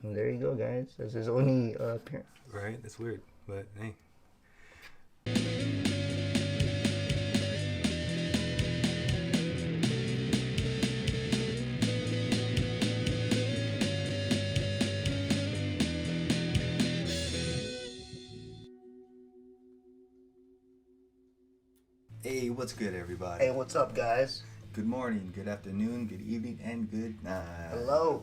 And there you go, guys. This is only appearance. Right? That's weird, but hey. Hey, what's good, everybody? Hey, what's up, guys? Good morning, good afternoon, good evening, and good night. Hello.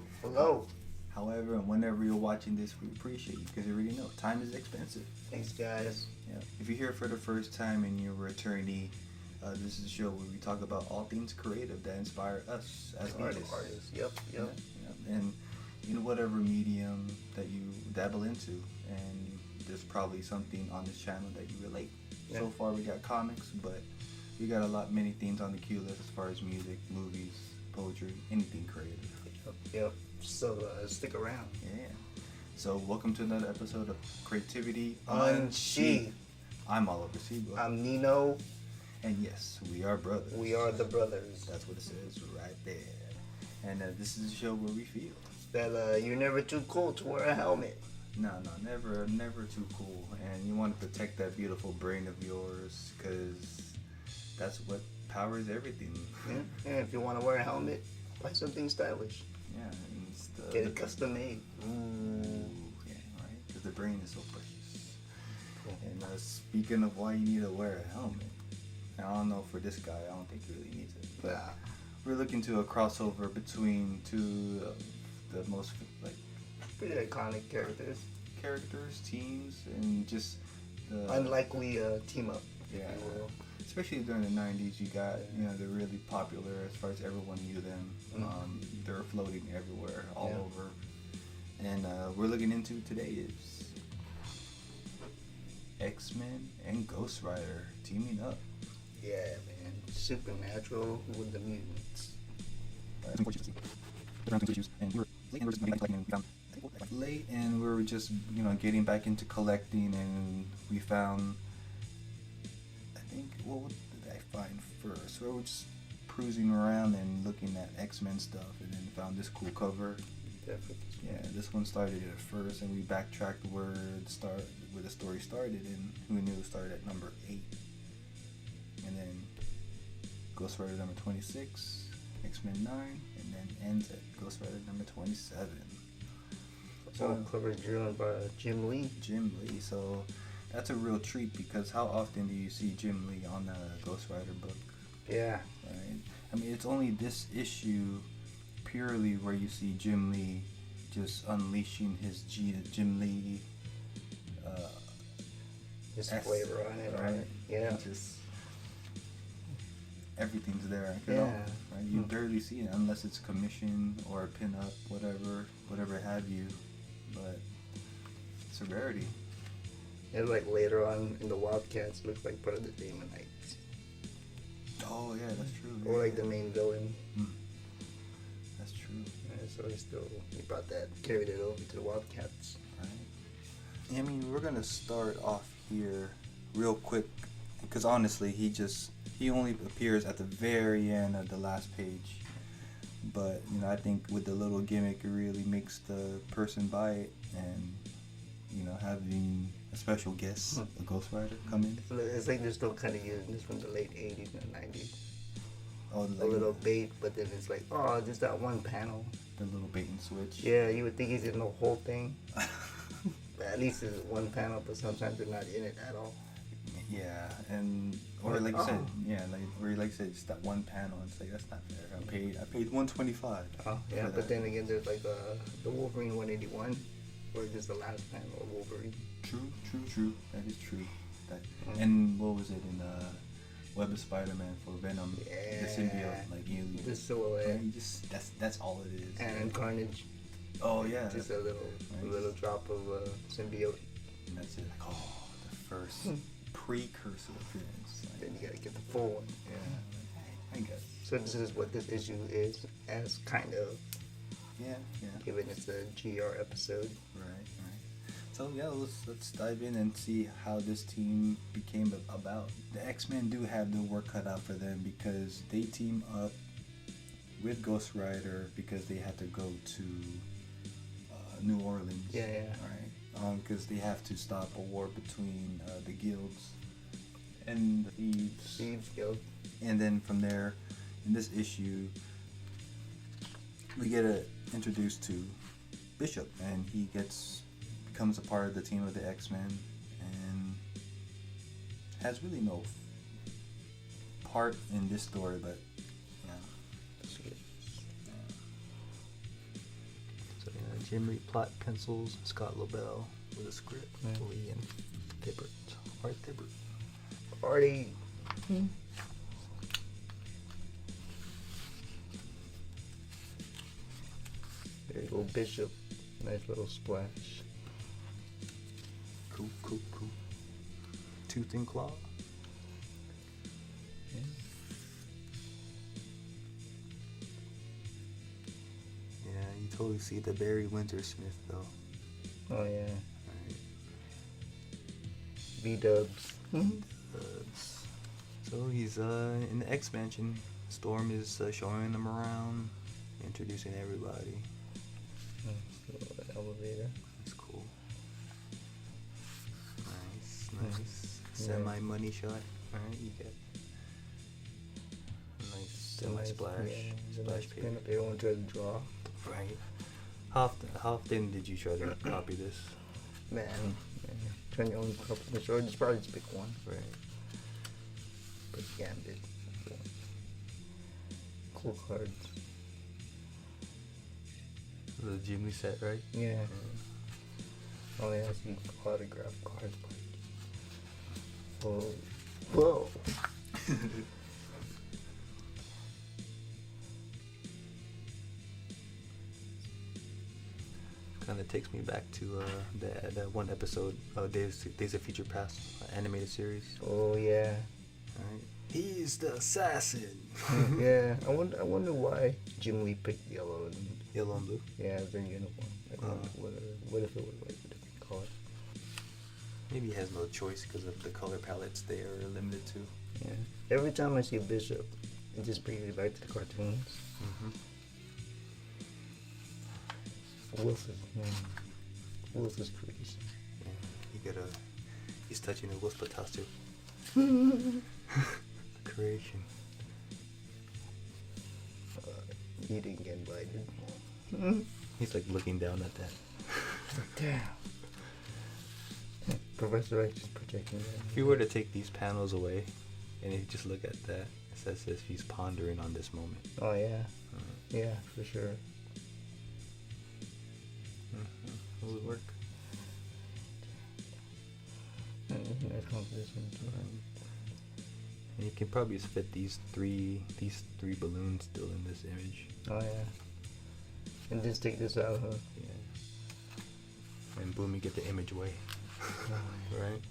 However, and whenever you're watching this, we appreciate you because you already know time is expensive. Thanks, guys. Yeah. If you're here for the first time and you're a returnee, this is a show where we talk about all things creative that inspire us as artists. Yep. Yeah. And whatever medium that you dabble into, and there's probably something on this channel that you relate. Yeah. So far, we got comics, but we got many themes on the queue list as far as music, movies, poetry, anything creative. Yep. So stick around. Yeah. So welcome to another episode of Creativity Unsheathed. I'm Ollie-O-Rey. I'm Nino. And yes, we are brothers. We are the brothers. That's what it says right there. And this is a show where we feel that you're never too cool to wear a helmet. No, never too cool. And you want to protect that beautiful brain of yours because that's what powers everything. Yeah. And if you want to wear a helmet, buy something stylish. Yeah. Get it custom made. Ooh. Yeah, right? Because the brain is so precious. Cool. And speaking of why you need to wear a helmet, I don't know for this guy, I don't think he really needs it. But we're looking to a crossover between two of the most pretty iconic characters, teams, and just the unlikely team up. Yeah. Especially during the 90s, you got they're really popular as far as everyone knew them. Mm-hmm. They're floating everywhere, all over. And we're looking into today is X-Men and Ghost Rider teaming up. Yeah, man. Supernatural with the mutants. Late, and we were just getting back into collecting, and we found, I think, what did I find first? We were just cruising around and looking at X-Men stuff, and then found this cool cover. Definitely. Yeah, this one started at first, and we backtracked where the story started, and who knew it started at number 8, and then Ghost Rider number 26, X-Men 9, and then ends at Ghost Rider number 27. So cover drawn by Jim Lee. So that's a real treat because how often do you see Jim Lee on a Ghost Rider book? Yeah. Right. I mean, it's only this issue purely where you see Jim Lee just unleashing his Jim Lee. His flavor on it, right? Yeah. Just everything's there. Yeah. Right? You barely see it unless it's commission or a pin-up, whatever have you. But it's a rarity. And like later on in the Wildcats, looks like part of the Demonites. Oh yeah, that's true. Or like the main villain. That's true. Yeah, so he brought that, carried it over to the Wildcats. Right. I mean, we're gonna start off here real quick because honestly, he only appears at the very end of the last page. But I think with the little gimmick, it really makes the person buy it, and having a special guest, a Ghost Rider, come in. It's like they're still kind of using this from the late 80s and 90s. Oh, a little bait, but then it's like, just that one panel. The little bait and switch. Yeah, you would think he's in the whole thing. At least it's one panel, but sometimes they're not in it at all. Yeah, or like you said, just that one panel. It's like that's not fair. I paid $125. Oh yeah, but then again, there's like the Wolverine 181, where just the last panel of Wolverine. True. That is true. And what was it in Web of Spider-Man for Venom? Yeah. The symbiote, the silhouette. That's all it is. And Carnage. Oh yeah. Just a little drop of symbiote. And that's it. Like the first. Precursor appearance. Then you gotta get the full one. Yeah, I guess. So this is what this issue is, as kind of. Yeah. Given it's a GR episode. Right. So yeah, let's dive in and see how this team became about. The X-Men do have their work cut out for them because they team up with Ghost Rider because they had to go to New Orleans. Yeah, yeah. Right. Because they have to stop a war between the guilds and the thieves. Thieves Guild. And then from there, in this issue, we get introduced to Bishop, and he becomes a part of the team of the X-Men, and has really no part in this story, but yeah. So Jim Reed plot pencils, Scott Lobdell with a script, Lee and Thibbert, Art Thibbert. Artie. There you go, Bishop. Nice little splash. Cool. Tooth and Claw. Yeah, you totally see the Barry Windsor Smith though. Oh yeah. Right. B-dubs. So he's in the X Mansion. Storm is showing them around, introducing everybody. The elevator. That's cool. Nice. Semi money shot. Alright, you get a nice semi splash. Splash page. Pin up everyone tries to draw. Right. How often did you try to copy this? Man. Turn your own cup in the store. Just probably just pick one. Right. But Gambit. Cool cards. The Jim Lee set, right? Yeah. Oh yeah, I see autograph cards. Whoa. Kind of takes me back to that one episode of Days of Future Past animated series. Oh yeah. Alright. He's the assassin. Yeah. I wonder why Jim Lee picked yellow and Blue. yeah, as their uniform. What if it was like a different color? Maybe he has no choice because of the color palettes they are limited to. Yeah. Every time I see Bishop, it just brings me back to the cartoons. Wilson is crazy. Yeah, he's touching a Wilson too. Creation. He didn't get invited. He's like looking down at that. Damn. Professor X is protecting them. If you were to take these panels away, and you just look at that, it says if he's pondering on this moment. Oh yeah. Yeah, for sure. Will it work? Nice composition. And you can probably just fit these three balloons still in this image. Oh yeah. And just take this out, huh? Yeah. And boom, you get the image away. Right?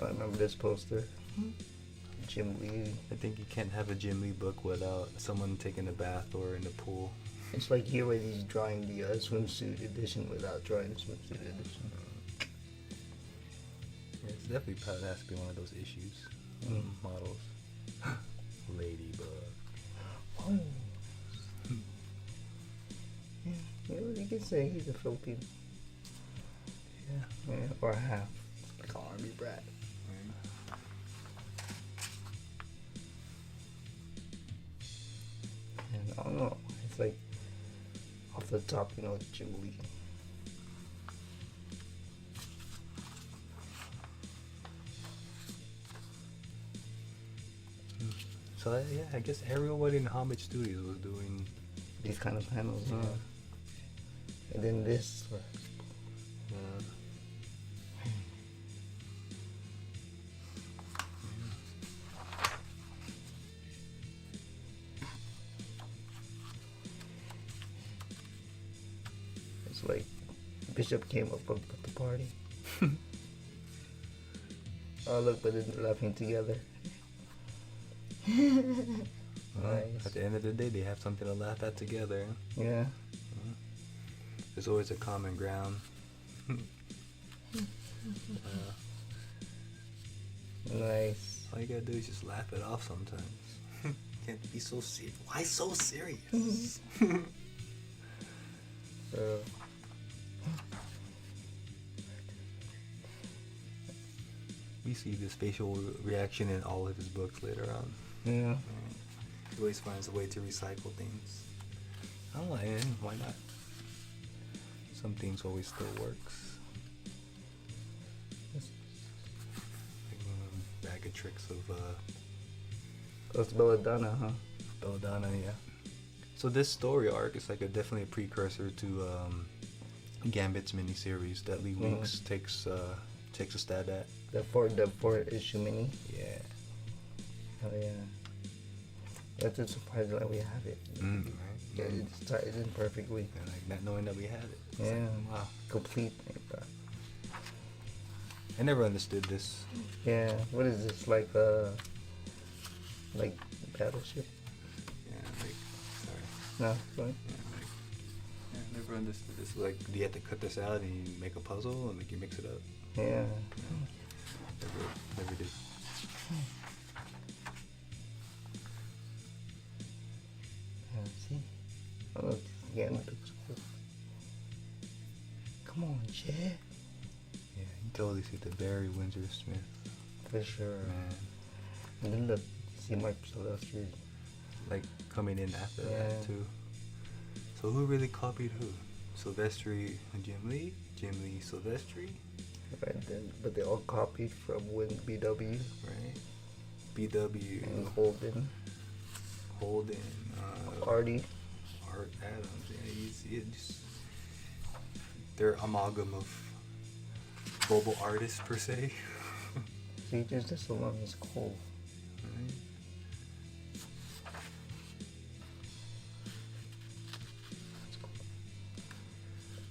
I remember this poster. Jim Lee. I think you can't have a Jim Lee book without someone taking a bath or in the pool. It's like here where he's drawing the swimsuit edition without drawing the swimsuit edition. Yeah, it's definitely probably has to be one of those issues. Models. Ladybug. Oh. Yeah, you could say he's a Filipino. Yeah, or half. Like an army brat. And I don't know. It's like off the top, Jim Lee. So yeah, I guess everyone in Comix Studios was doing These kind of panels, huh? And then this. It's like Bishop came up at the party. Oh look, but they're laughing together. Nice. At the end of the day, they have something to laugh at together. Yeah. There's always a common ground. Nice. All you gotta do is just laugh it off sometimes. Can't be so serious. Why so serious? we see this facial reaction in all of his books later on. Yeah. He always finds a way to recycle things. I don't like it. Why not? Some things always still works. Like bag of tricks of That's Belladonna, huh? Belladonna, yeah. So this story arc is like definitely a precursor to Gambit's miniseries that Lee Weeks takes a stab at. The four issue mini. Yeah. Oh yeah. That's just surprising that we have it. Right. Yeah, it's tied in perfectly. And like not knowing that we had it. It's Yeah. like, wow. Complete thing, bro. I never understood this. Yeah. What is this like Battleship? Yeah, like sorry. No, fine. Yeah, like yeah, I never understood this. Like, do you have to cut this out and you make a puzzle and like you mix it up? Yeah. Never did. See? Oh, look, again, it looks cool. Come on, Chad. Yeah, you totally see the Barry Windsor Smith. For sure. Man. And then look, see Mike Sylvester. Like coming in after Yeah. that too. So who really copied who? Silvestri and Jim Lee? Jim Lee, Silvestri? Right then, but they all copied from BW Right? BW, and Holden, Holden, Artie. Art Adams. Yeah, it's they're amalgam of global artists per se. See, just this alone is cool. Right?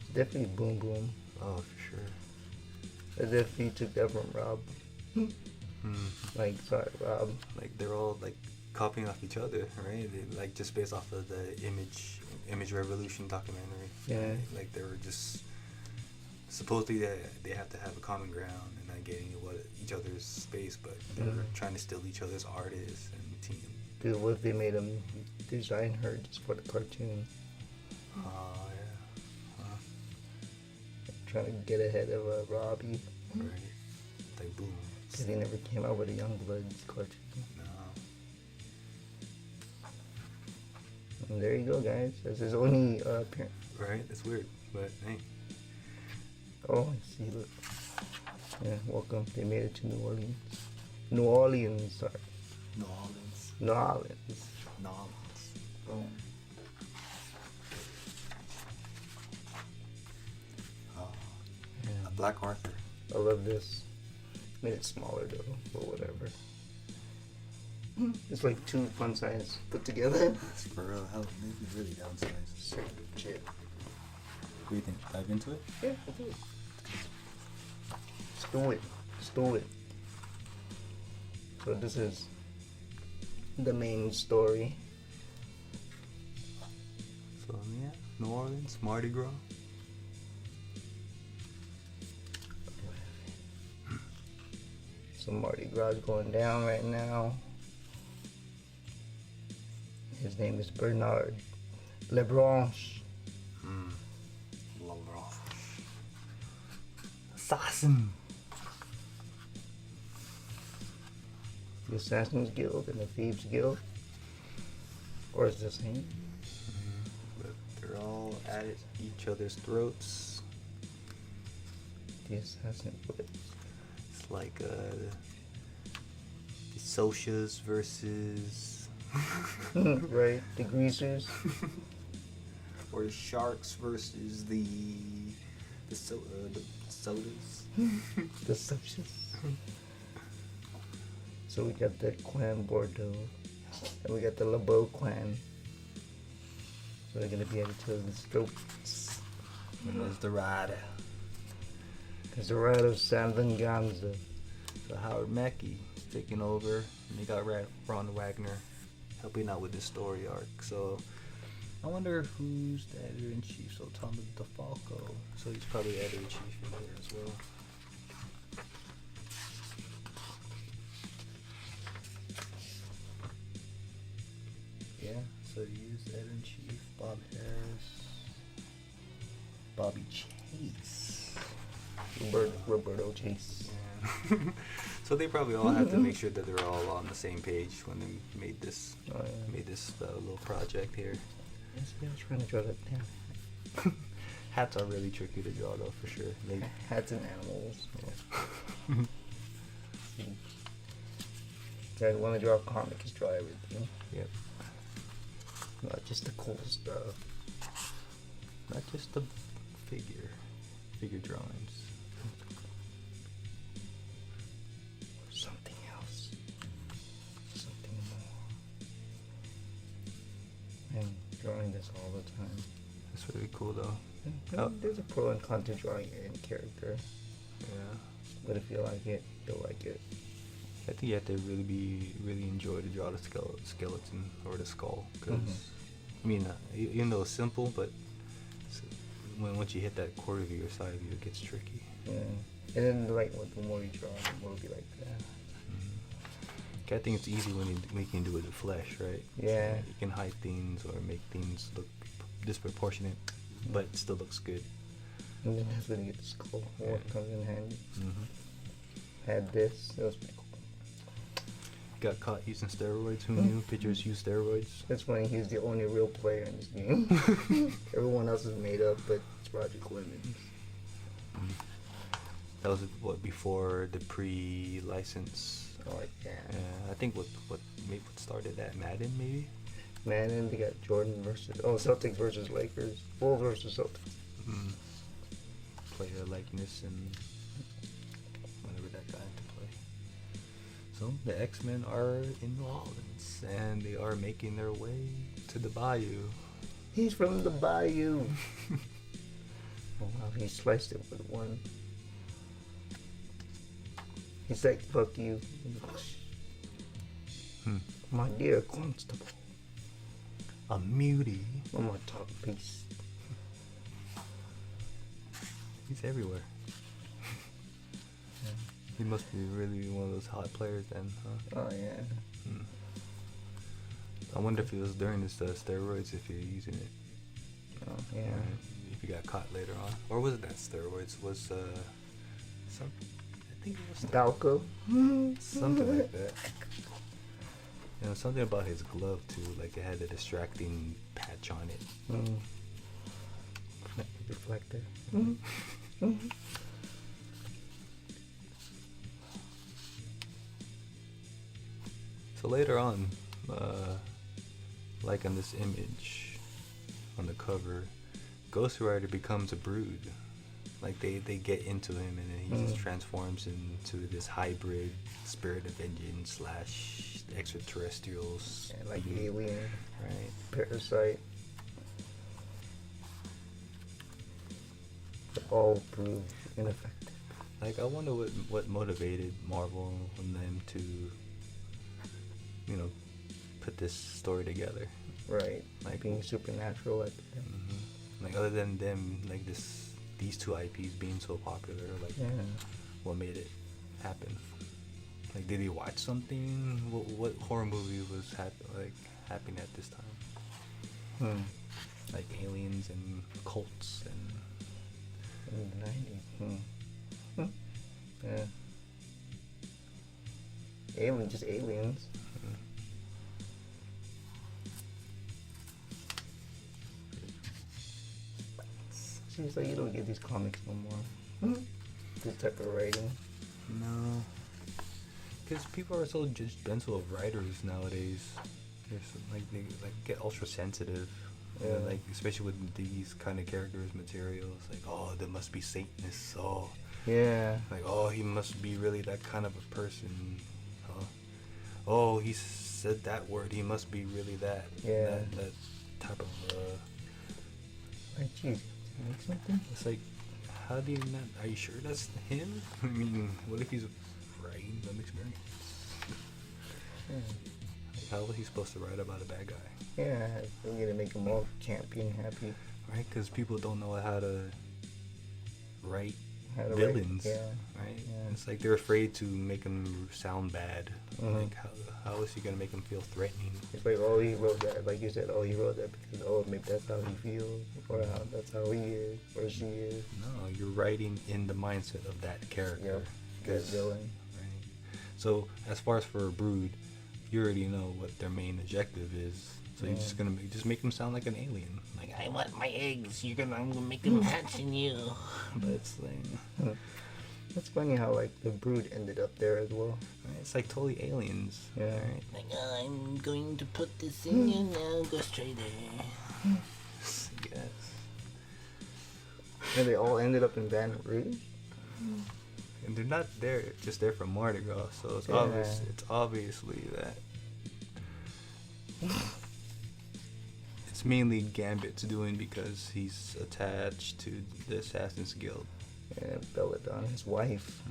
It's definitely Boom Boom. Oh, for sure. As if he took that from Rob. Like, sorry, Rob. Like they're all like copying off each other, right? Like just based off of the Image Revolution documentary. Yeah. Right? Like they were just supposedly they have to have a common ground and not getting what each other's space, but they were trying to steal each other's artists and team. Dude, what if they made him design her just for the cartoon? Oh yeah. Huh. Trying to get ahead of Robbie. Right. Like boom. Because he never came out with a Youngbloods cartoon. No. And there you go, guys. That's his only appearance. Right? That's weird, but hey. Oh, I see, look. Yeah, welcome. They made it to New Orleans. New Orleans, sorry. New Orleans. New Orleans. New Orleans. Boom. Yeah. Black Arthur. I love this. Made it smaller though, but whatever. It's like two fun size put together. For real, hell, maybe really downsized. Sick shit. What do you think? Dive into it? Yeah, I'll do it. Let's do it. Let's do it. So this is the main story. So yeah, New Orleans, Mardi Gras. So Mardi Gras is going down right now. His name is Bernard Lebranche. Assassin. The Assassin's Guild and the Thieves Guild. Or is it the same? But they're all at each other's throats. The Assassin Guild. It's like the Socias versus Right, the Greasers. or the Sharks versus the sodas. The Socias. So we got the Clan Bordeaux. And we got the LeBeau clan. So they're gonna be at each other's throats. And there's the rider. There's the Ride of San Venganza. So Howard Mackie is taking over, and they got Ron Wagner helping out with the story arc. So I wonder who's the editor-in-chief. So Thomas DeFalco. So he's probably editor-in-chief in here as well. Yeah, so he is editor-in-chief. Bob Harris. Bobby Chase. Roberto Chase. Yeah. So they probably all have to make sure that they're all on the same page when they made this little project here. Yes, I was trying to draw that down. Hats are really tricky to draw though, for sure. Hats and animals. Yeah, I want to draw comics, draw everything. Yep. Not just the cool stuff. Not just the figure drawings. Something else. Something more. And drawing this all the time. That's really cool though. There's a pro and con to drawing any character. Yeah. But if you like it, you'll like it. I think you have to really enjoy to draw the skeleton or the skull, because I mean, even though it's simple, but once you hit that quarter view or side view, it gets tricky. Yeah, and then like the more you draw, the more it'll be like that. Okay, I think it's easy when you can do it with flesh, right? Yeah. You can hide things or make things look disproportionate, but it still looks good. And then that's when you get the skull. What comes in handy. Had this. It was pretty cool. Got caught using steroids. Who knew pitchers use steroids? That's funny. He's the only real player in this game. Everyone else is made up, but it's Roger Clemens. That was what, before the pre-license. Oh, like that. I think what started that, Madden maybe. Madden. They got Jordan versus Celtics versus Lakers. Bulls versus Celtics. Player likeness and whatever that got into play. So the X-Men are in New Orleans and they are making their way to the bayou. He's from the bayou. Oh wow, he sliced it with one. He's like, fuck you. My dear constable. A mutie. One more talk, please. He's everywhere. He must be really one of those hot players then, huh? Oh yeah. I wonder if it was during his steroids, if you're using it. Oh yeah. If you got caught later on, or was it that steroids? Was some? I think it was Dalco. something like that. You know, something about his glove too, like it had a distracting patch on it. Reflector. So later on, like on this image on the cover, Ghost Rider becomes a brood. Like they get into him and then he just transforms into this hybrid spirit of vengeance / extraterrestrials. Yeah, like alien, right? Parasite. All proved ineffective. Like I wonder what motivated Marvel and them to, you know, put this story together. Right. Like being supernatural at like other than them, like these two IPs being so popular, like what made it happen? Like did he watch something? What horror movie was happening at this time? Like aliens and cults and in the 90s. Yeah. Just aliens. Seems like you don't get these comics no more. This type of writing. No. Because people are so judgmental of writers nowadays. They're so, they get ultra sensitive. Yeah. Like especially with these kind of characters, materials. Like, oh, there must be Satanists. Oh. Yeah. Like, oh, he must be really that kind of a person. Oh, he said that word. He must be really that. Yeah. That type of. Like, geez, make something. It's like, how do you not? Are you sure that's him? I mean, what if he's writing some experience? Yeah. Like, how was he supposed to write about a bad guy? Yeah, we're gonna make him all champion happy. Right? Because people don't know how to write How to villains, yeah. right? Yeah. It's like they're afraid to make him sound bad. Mhm. Like how is he gonna make him feel threatening? It's like, oh, he wrote that, like you said, oh, he wrote that because, oh, maybe that's how he feels, or how that's how he is, or she is. No, you're writing in the mindset of that character. Yep, that villain. Right. So as far as for a brood, you already know what their main objective is. So you're just gonna make them sound like an alien. Like, I want my eggs. I'm gonna make them hatch in you. But it's like, It's funny how like the brood ended up there as well. right, it's like totally aliens. Yeah. Right? Like, oh, I'm going to put this in you now. Go straight there. Yes. And they all ended up in Baton Rouge. And they're not there just there for Mardi Gras. So it's obvious. It's obviously that. It's mainly Gambit's doing because he's attached to the Assassin's Guild. Yeah, Belladonna, his wife.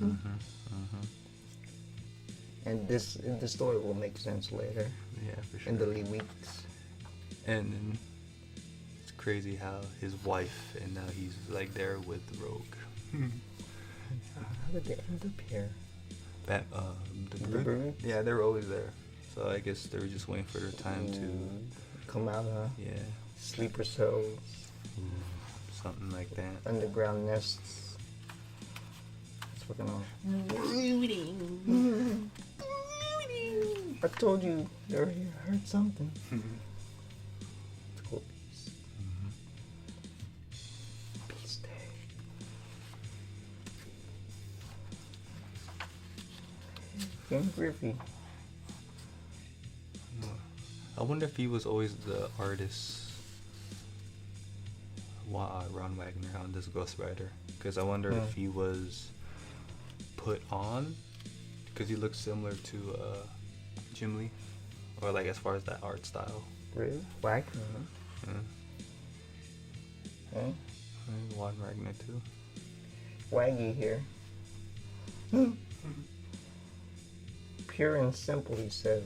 And the story will make sense later Yeah, for sure. in the weeks. And then it's crazy how his wife and now he's like there with Rogue. How did they end up here? The The Brood? Brood? Yeah, they were always there. So I guess they were just waiting for their time to, Come out, huh? yeah, Sleeper cells, something like that. underground nests. It's working on. Brooding. I told you they were here. I heard something. It's cool. Peace Day. Ken Griffey. I wonder if he was always the artist, Ron Wagner, on this Ghost Rider. Because I wonder if he was put on, because he looks similar to Jim Lee, or like as far as that art style. Really? Wagner. Yeah. Huh? Ron Wagner too. Waggy here. Pure and simple, he says.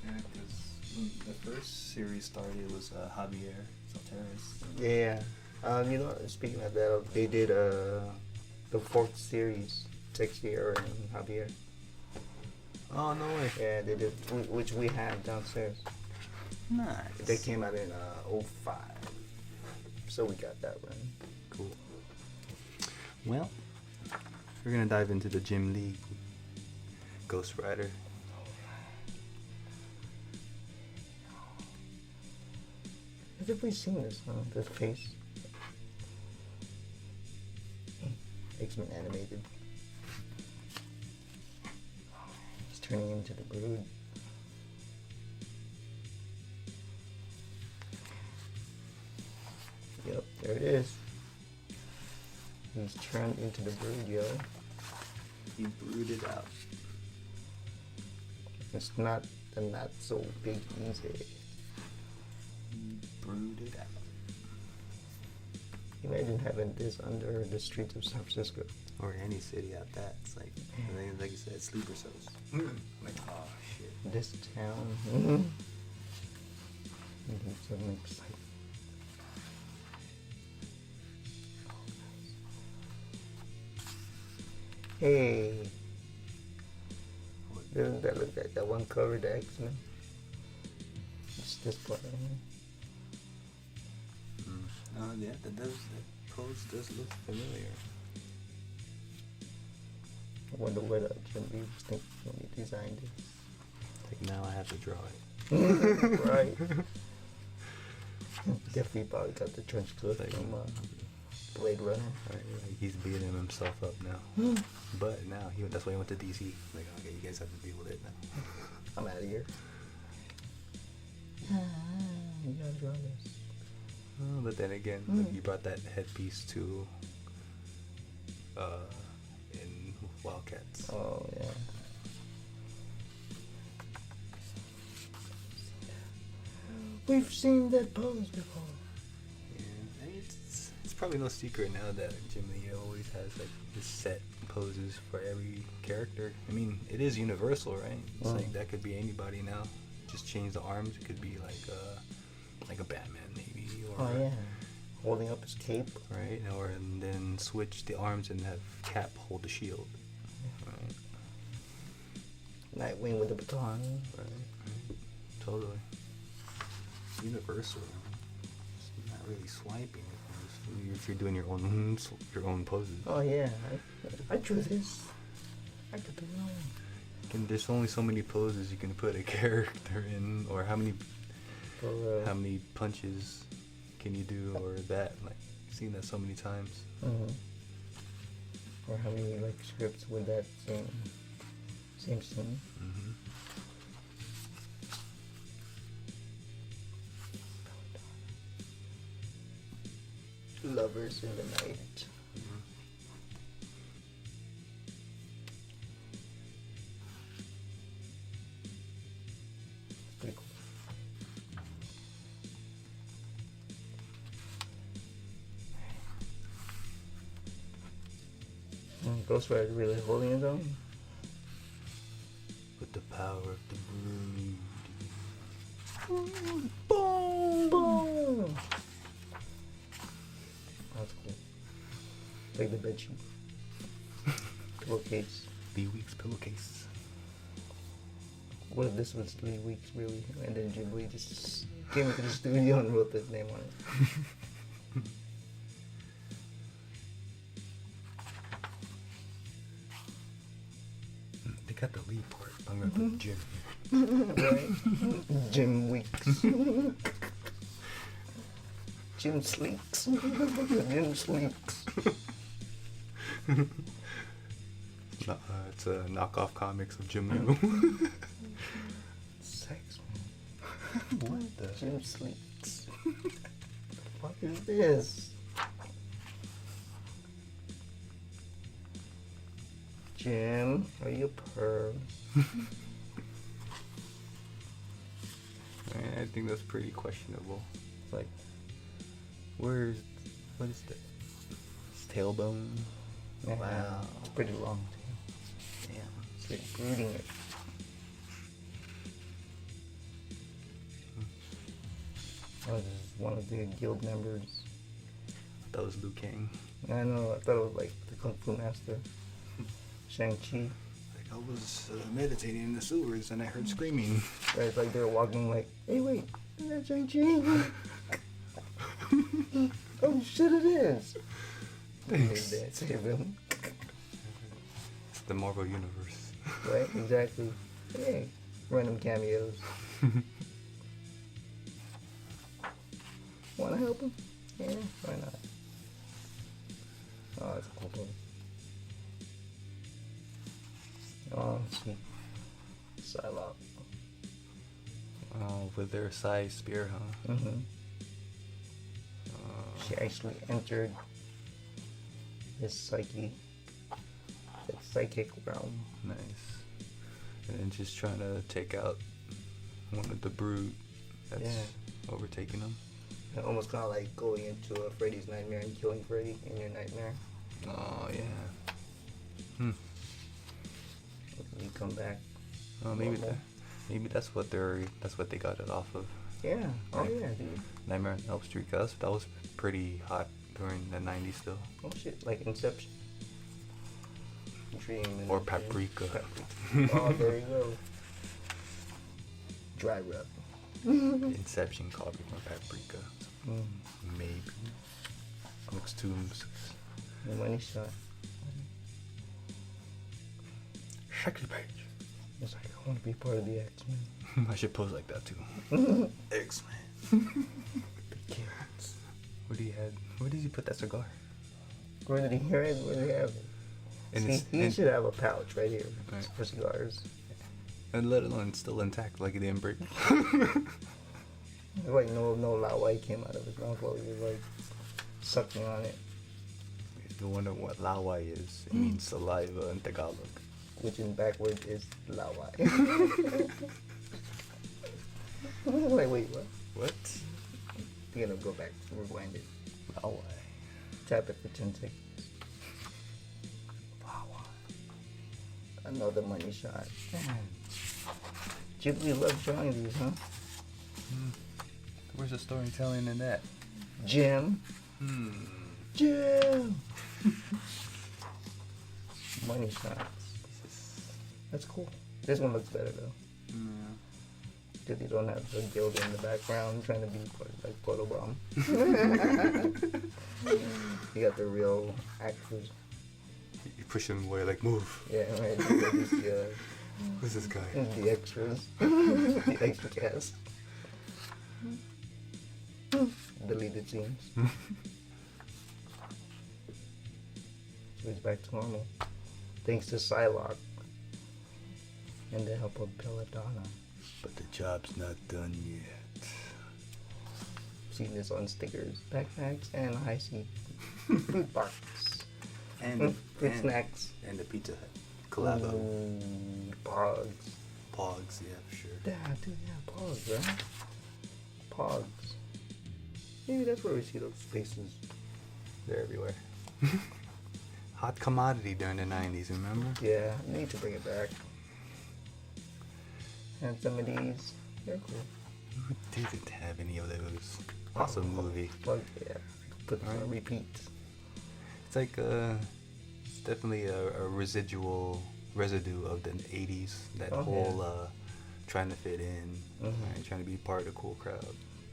Yeah, because when the first series started, it was Javier Salteras. Yeah. You know, speaking of that, they did the fourth series, Texier and Javier. Oh, no way. Yeah, they did, which we have downstairs. Nice. They came out in 05. So we got that one. Cool. Well, we're gonna dive into the Jim Lee Ghost Rider. Have we seen this, this face? X-Men animated. He's turning into the Brood. Yep, there it is. He's turned into the Brood, yo. He brooded out. It's not the not so big easy. Brooded out. Imagine having this under the streets of San Francisco. Or any city at that. It's like, like you said, sleeper cells. Like, oh shit. This town. Something exciting. Hey. Doesn't that look like that one cover, the X-Men? It's this part right here. Yeah, that pose does look familiar. I wonder what Jim Lee was thinking when he designed it. Like, now I have to draw it. Right. Definitely probably got the trench coat from Blade Runner. Right, like he's beating himself up now. But now, that's why he went to DC. Like, okay, you guys have to deal with it now. I'm out of here. You gotta draw this. But then again, like, you brought that headpiece to in Wildcats. Oh, yeah. We've seen that pose before. Yeah, I mean, it's probably no secret now that Jim Lee always has like his set poses for every character. I mean, it is universal, right? It's like that could be anybody now. Just change the arms. It could be like a Batman maybe, or Oh, yeah. holding up his cape. right? And then switch the arms and have Cap hold the shield. Right. Nightwing with the baton. Right. Totally. Universal. It's not really swiping if you're doing your own poses. Oh yeah, I drew this. I could do it. There's only so many poses you can put a character in, or how many punches can you do, or that. Like, I've seen that so many times. Mm-hmm. Or how many like scripts with that same scene. Mm-hmm. Lovers in the night. Pretty cool. Ghost Rider really holding his own. With the power of the brood. Boom! Boom! That's cool. Like the bedsheet. Pillowcase. Lee Week's pillowcase. What if this was Lee Weeks really? And then Ghibli just came into the studio and wrote his name on it. They got the Lee part. I'm gonna put Jim Right? Jim Weeks. Jim Sleeks. Jim Sleeks. It's a knockoff comics of Jim Moo. Sex, What the? Jim Sleeks. What the fuck is this? Jim, are you a perv? I think that's pretty questionable. Like, what is that? It's tailbone. Yeah, Wow. it's pretty long too. Damn. It's like brooding it. Oh, this is one of the guild members. That was Liu Kang. I know, I thought it was like the Kung Fu Master. Shang-Chi. Like, I was meditating in the sewers and I heard screaming. Right, it's like they're walking like, hey wait, is that Shang-Chi? Oh shit, it is. Thanks. They save him. It's the Marvel Universe. Right, exactly. Hey, random cameos. Wanna help him? Yeah, why not? Oh, that's a cool book. Oh, sweet. Psylocke. Oh, with their size spear, huh? Mm-hmm. She actually entered his psyche. That psychic realm. Nice. And then just trying to take out one of the brood that's overtaking them. And almost kind of like going into a Freddy's nightmare and killing Freddy in your nightmare. Oh, yeah. You come back. Oh, maybe that's what they got it off of. Yeah. Oh Right. yeah, dude. Nightmare on Elm Street. That was pretty hot during the 90s still. Oh shit, like Inception. Dream and Or Paprika. Oh, there you go. Dry rub. Inception copied from Paprika. Mm. Maybe. Comics Tombs. The money shot. Shaky page. It's like, I want to be part of the X-Men. I should pose like that too. X-Men. The kids. Where did he put that cigar? Where did he hear it? Where did he have it? And See, he should have a pouch right here Right. for cigars. And let alone still intact, like it didn't break. Like no lawai came out of his mouth while he was like sucking on it. You wonder what lawai is. It means saliva in Tagalog. Which in backwards is lawai. Like, wait, what? What? You're gonna go back, rewind it. Lawai. Tap it for 10 seconds. Another money shot. Man. Ghibli loves drawing these, huh? Where's the storytelling in that? Jim. Jim! Money shots. That's cool. This one looks better though. Yeah. Because you don't have the guild in the background trying to be like photobomb. You got the real actors. You push them away, like, move. Yeah, right. Who's this guy? The extras. The extra cast. Deleted scenes. So it's back to normal. Thanks to Psylocke. And the help of Belladonna. But the job's not done yet. Seen this on stickers, backpacks, and high seat food box. And Fruit snacks. And the Pizza Hut collabo. Pogs. Pogs, yeah, for sure. Yeah, dude, yeah, Pogs, right? Pogs. Maybe that's where we see those faces. They're everywhere. Hot commodity during the 90s, remember? Yeah, you need to bring it back. And some of these, they're cool. Who didn't have any of those? Awesome movie. Fuck yeah. Put them Right. on repeat. It's like it's definitely a residue of the 80s. That whole trying to fit in, right? Trying to be part of the cool crowd.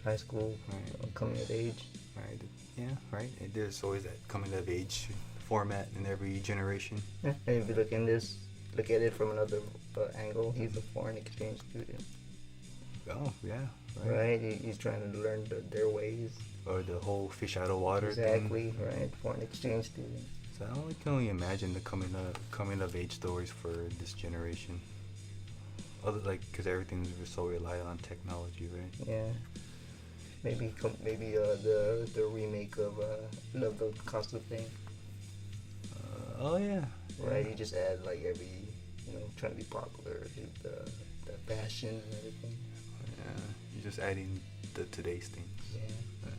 High school, Right. coming of age. Right. Yeah, right. And there's always that coming of age format in every generation. Yeah. And if you look at it from another angle, he's a foreign exchange student. Oh, yeah. Right? He's trying to learn their ways. Or the whole fish out of water thing. Exactly, right? Foreign exchange student. So I can only imagine the coming of age stories for this generation. Other because everything's so reliant on technology, right? Yeah. Maybe the remake of Love the Costa thing. Oh yeah. Right? You just add like every, trying to be popular, the fashion and everything. Yeah. You're just adding the today's things. Yeah.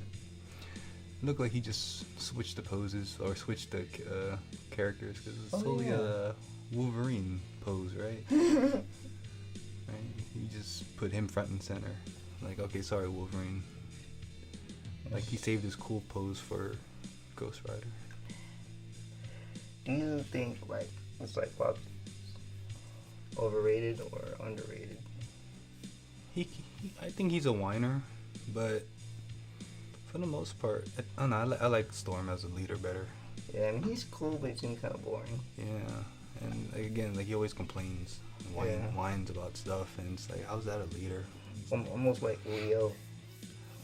Looked like he just switched the poses or switched the characters because it's totally a Wolverine pose, right? Right. He just put him front and center. Like, okay, sorry, Wolverine. Like he saved his cool pose for Ghost Rider. Do you think it's overrated or underrated? I think he's a whiner, but for the most part, I don't know. I like Storm as a leader better. Yeah, I mean he's cool, but he seems kind of boring. Yeah, and again, he always complains, and whines about stuff, and it's like, how's that a leader? Almost like Leo.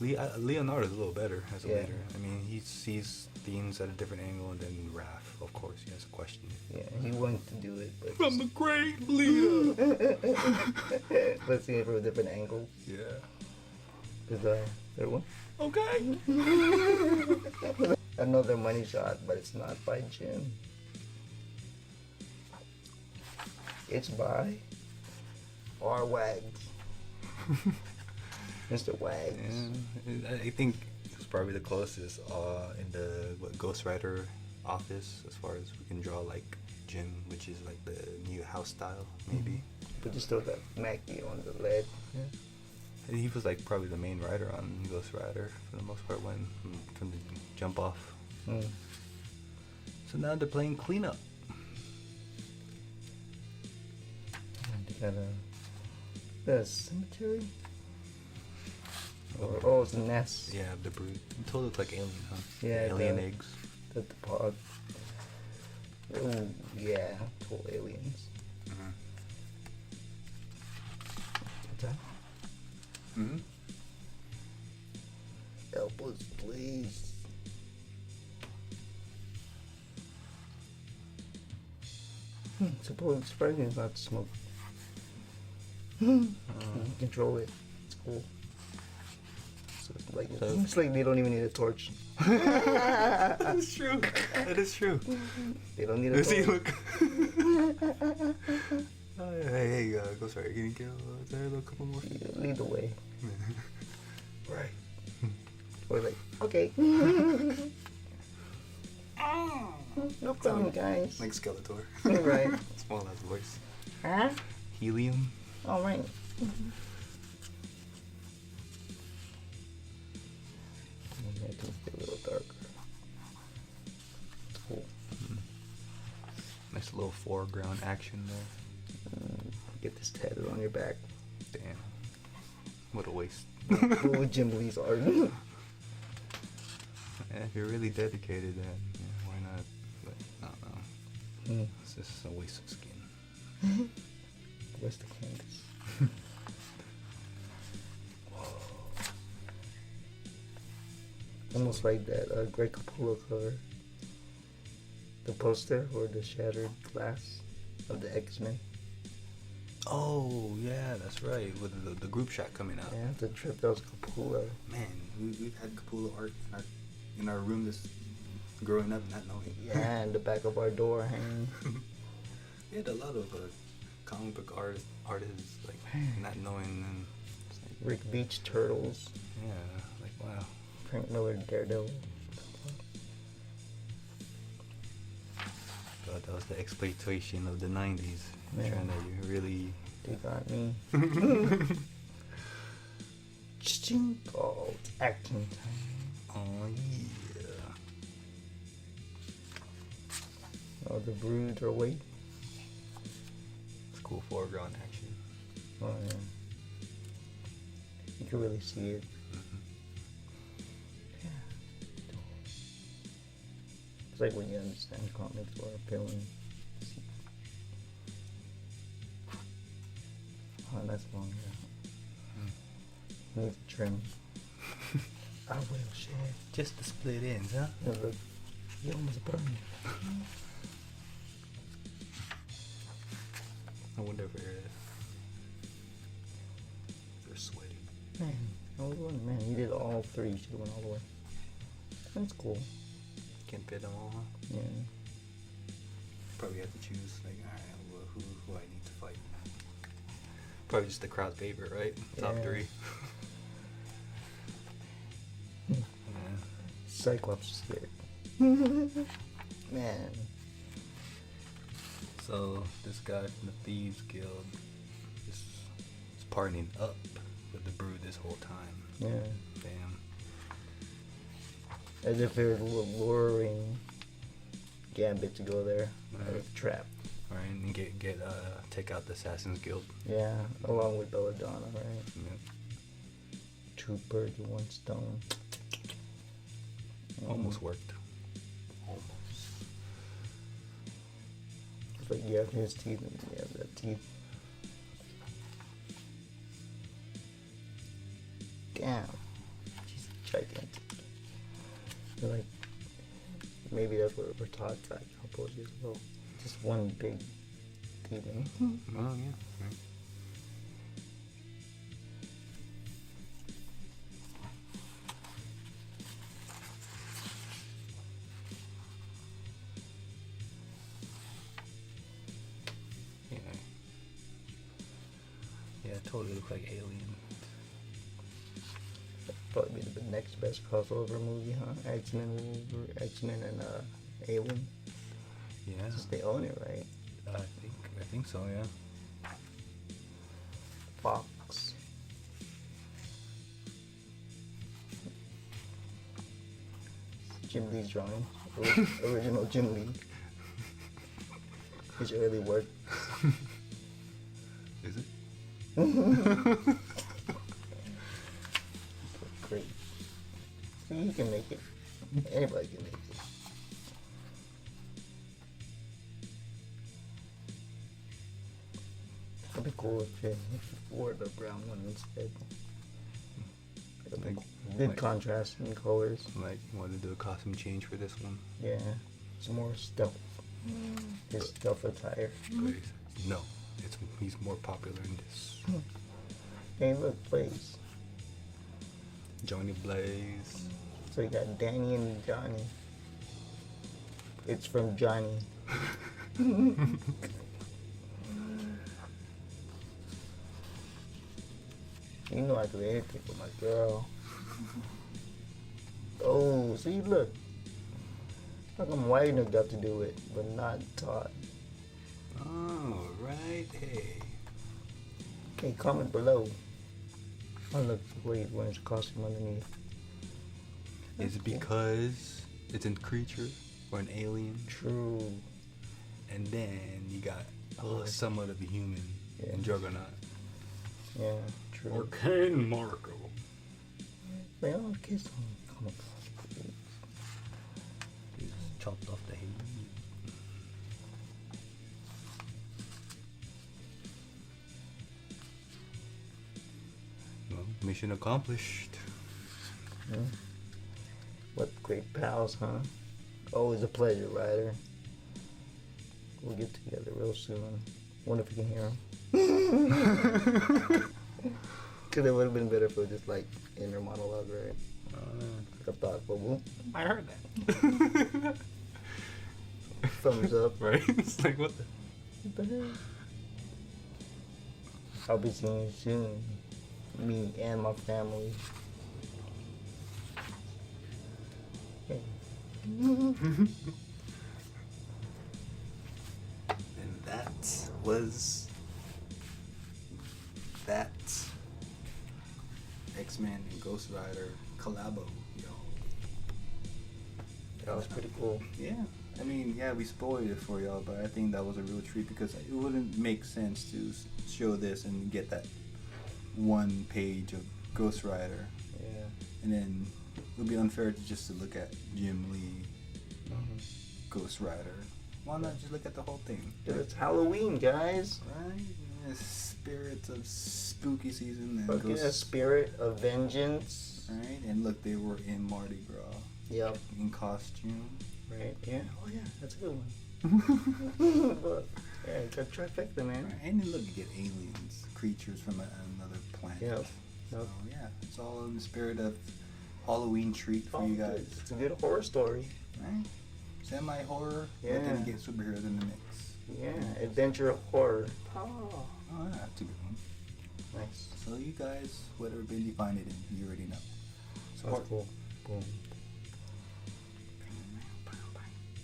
Leonardo's a little better as a Yeah. leader. I mean, he sees things at a different angle, and then Raph, of course, he has a question. Yeah, he wants to do it, but I'm a great leader. let's see it from a different angle. Yeah. Is the third one? Okay. Another money shot, but it's not by Jim. It's by R. Wags. Mr. Wags. Yeah, I think it's probably the closest in the Ghost Rider office as far as we can draw like Jim, which is like the new house style, maybe. But you still got Mackie on the lead. Yeah. And he was like probably the main writer on Ghost Rider for the most part from the jump off. Mm. So now they're playing cleanup. They got a cemetery? Oh, it's a nest. Yeah, the brood. It totally looks like alien, huh? Yeah, Alien the- eggs. The pod. Oh, yeah. Total aliens. Mm-hmm. What's that? Mm-hmm. Help us, please. Suppose surprising is not smoke. You can control it. It's cool. So it's like they don't even need a torch. That is true. That is true. They don't need a See, torch. look. Hey, Ghost Rider, can you get a couple more? You lead the way. Right. Or like, okay. No problem, guys. Like Skeletor. Right. Small as voice. Huh? Helium. All right. Make it a little darker. Nice little foreground action there. Get this tattoo on your back. Damn. What a waste. What would Jim Lee's art? Yeah, if you're really dedicated, then yeah, why not? But I don't know. It's just a waste of skin. Where's the canvas? Almost like that Greg Capullo cover. The poster or the shattered glass of the X-Men. Oh, yeah, that's right. With the group shot coming out. Yeah, the trip that was Capullo. Man, we've had Capullo art in our room this growing up, not knowing. Yeah, in the back of our door hanging. We had a lot of comic book artists like not knowing, and it's like, Rick Beach Turtles. yeah, like wow. Frank Miller Daredevil. Thought that was the exploitation of the 90s. Man. Trying to really. They got me. Ching. Oh, it's acting time. Oh yeah. Oh, the Broods are awake. It's cool foreground action. Oh, yeah. You can really see it. Yeah. It's like when you understand comics or film. Oh, that's long, yeah. Needs trim. I will share. Just the split ends, huh? No, look, you almost burned. I wonder if they're sweaty. Man, man, you did all three. You should have went all the way. That's cool. Can't fit them all, huh? Yeah. Probably have to choose, like, alright, who I need to fight. Probably just the crowd favorite, right? Top Yeah. 3. Yeah. Cyclops is scared. Man. So this guy from the Thieves Guild is partnering up with the Brood this whole time. Yeah. Damn. As if it was a little luring Gambit to go there. Right. As a trap. Alright, and take out the Assassin's Guild. Yeah, along with Belladonna, right? Yeah. 2 birds with 1 stone. Almost worked. Almost. It's like you have his teeth and you have that teeth. Damn. She's gigantic. They're like, maybe that's what we're taught like a couple of years ago. Just one big demon. Oh, yeah. Right. Yeah. Yeah, it totally looks like Alien. Probably be the next best crossover movie, huh? X-Men and Alien. Yeah. Since they own it, right? I think so, yeah. Fox. Jim Lee's drawing. Original Jim Lee. His early work. Is it? Great. See, you can make it. Anybody can make it. It'd be cool if you wore the brown one instead. Like, Good like- contrast in colors. Like, want to do a costume change for this one? Yeah. Some more stealth. His stealth attire. Please. No. He's more popular in this. Hey, look, Blaze. Johnny Blaze. So you got Danny and Johnny. It's from Johnny. You know I do anything for my girl. Oh, see, look. How come Wagner got to do it, but not Todd? Oh, right. Hey. Okay, comment below. Oh, look, where he's wearing his costume underneath. Is it because it's a creature or an alien? True. and then you got somewhat of a human Yeah. in Juggernaut. Yeah, true. Arcane Marco. Man, I'll kiss on comics. He just chopped off the head. Well, mission accomplished. Yeah. What great pals, huh? Always a pleasure, Ryder. We'll get together real soon. Wonder if we can hear him. Because it would have been better if it was just like inner monologue, right? Like a thought bubble. I heard that. Thumbs up. Right? It's like, what the? What the hell? I'll be seeing you soon. Me and my family. Hey. And that was that X-Men and Ghost Rider collabo, y'all. That was pretty cool. Yeah. I mean, yeah, we spoiled it for y'all, but I think that was a real treat because it wouldn't make sense to show this and get that one page of Ghost Rider, Yeah. and then it would be unfair to just to look at Jim Lee, Ghost Rider. Why not just look at the whole thing? Dude, it's Halloween, guys. Right? The spirit of spooky season and Fucking a spirit of vengeance. Right? And look, they were in Mardi Gras Yep. in costume. Right. Yeah. Oh yeah, that's a good one. Look, yeah, it's a trifecta, man. Right? And then look, you get aliens, creatures from another planet. Yep. So Yep. yeah, it's all in the spirit of Halloween treat for you guys. It's a good horror story. Right? Semi-horror, but then Yeah. you get superheroes in the mix. Yeah, adventure horror. Oh, that's a good one. Nice. So you guys, whatever bin you find it in, you already know. That's cool. Boom.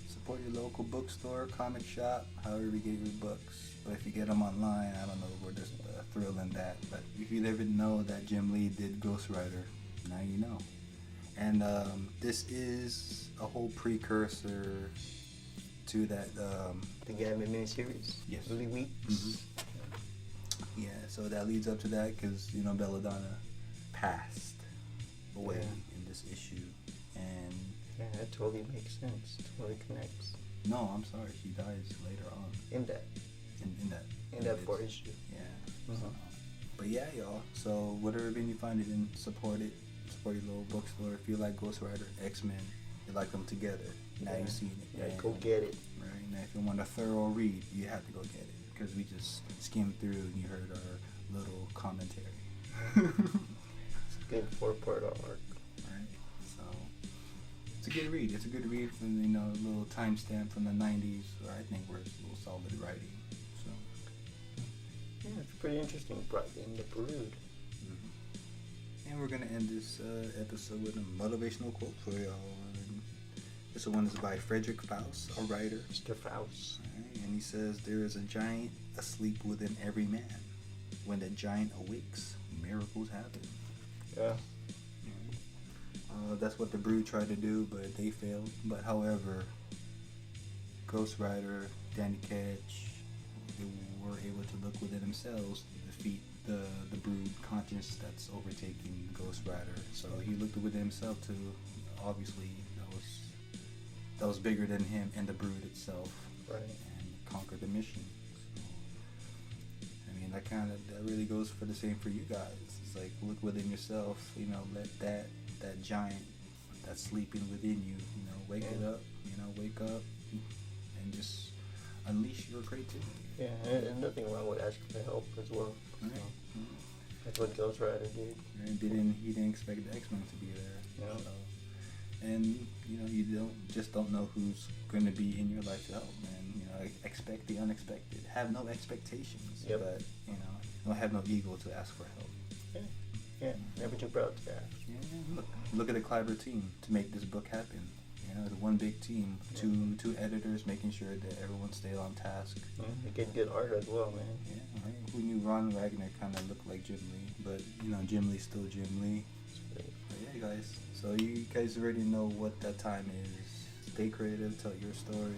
Support your local bookstore, comic shop, however you get your books. But if you get them online, I don't know, we're just thrilled in that. But if you didn't know that Jim Lee did Ghost Rider, now you know. And this is a whole precursor to that. The Gavin miniseries. Yes. Really weeks. Mhm. Yeah, so that leads up to that because, you know, Belladonna passed away in this issue. And Yeah, that totally makes sense. Totally connects. no, I'm sorry, she dies later on In that. in that In that 4 issue. Yeah. Mhm. So, but yeah, y'all. So whatever bin you find it in, support it. Support your local bookstore. If you like Ghost Rider, X-Men, you like them together. Now you've seen it. Yeah, And, go get it. Right now, if you want a thorough read, you have to go get it because we just skimmed through and you heard our little commentary. It's a good 4-part arc. Right. So it's a good read. It's a good read from, you know, a little timestamp from the 90s, where I think we're a little solid writing. So. Yeah, it's pretty interesting. In the Brood. And we're gonna end this episode with a motivational quote for y'all. And this one is by Frederick Faust, a writer. Mr. Faust. Alright, and he says, "There is a giant asleep within every man. When the giant awakes, miracles happen." Yeah. That's what the Brood tried to do, but they failed. But however, Ghost Rider, Danny Ketch, they were able to look within themselves to defeat the Brood conscience that's overtaking Ghost Rider. So he looked within himself to, obviously, that was bigger than him and the Brood itself, Right. and conquered the mission. So, I mean, that really goes for the same for you guys. It's like, look within yourself, you know, let that giant that's sleeping within you, you know, wake it up, you know, wake up and just unleash your creativity. Yeah, and nothing wrong with asking for help as well. Right. So, that's what Ghost Rider did. And he didn't expect the X-Men to be there. Yeah. So, and you know, you don't know who's going to be in your life to help, man. You know, expect the unexpected. Have no expectations, Yep. but you know, don't have no ego to ask for help. Yeah. Yeah. Never too proud to ask. Yeah, look at the Clyber team to make this book happen. You know, the one big team, two editors making sure that everyone stayed on task. Yeah, they get good art as well, man. Yeah, right. Who knew Ron Wagner kind of looked like Jim Lee, but you know, Jim Lee's still Jim Lee. But yeah, guys. So you guys already know what that time is. Stay creative, tell your story.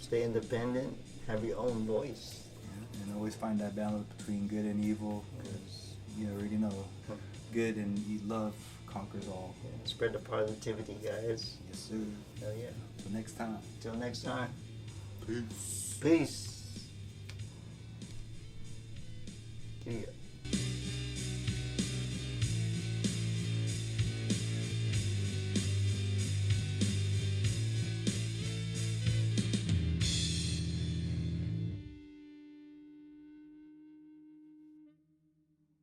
Stay independent, Have your own voice. And always find that balance between good and evil, because you already know, good and love conquers all. Yeah, spread the positivity, guys. Yes, sir. Hell yeah. Till next time. Till next time. Peace. Peace. Yeah.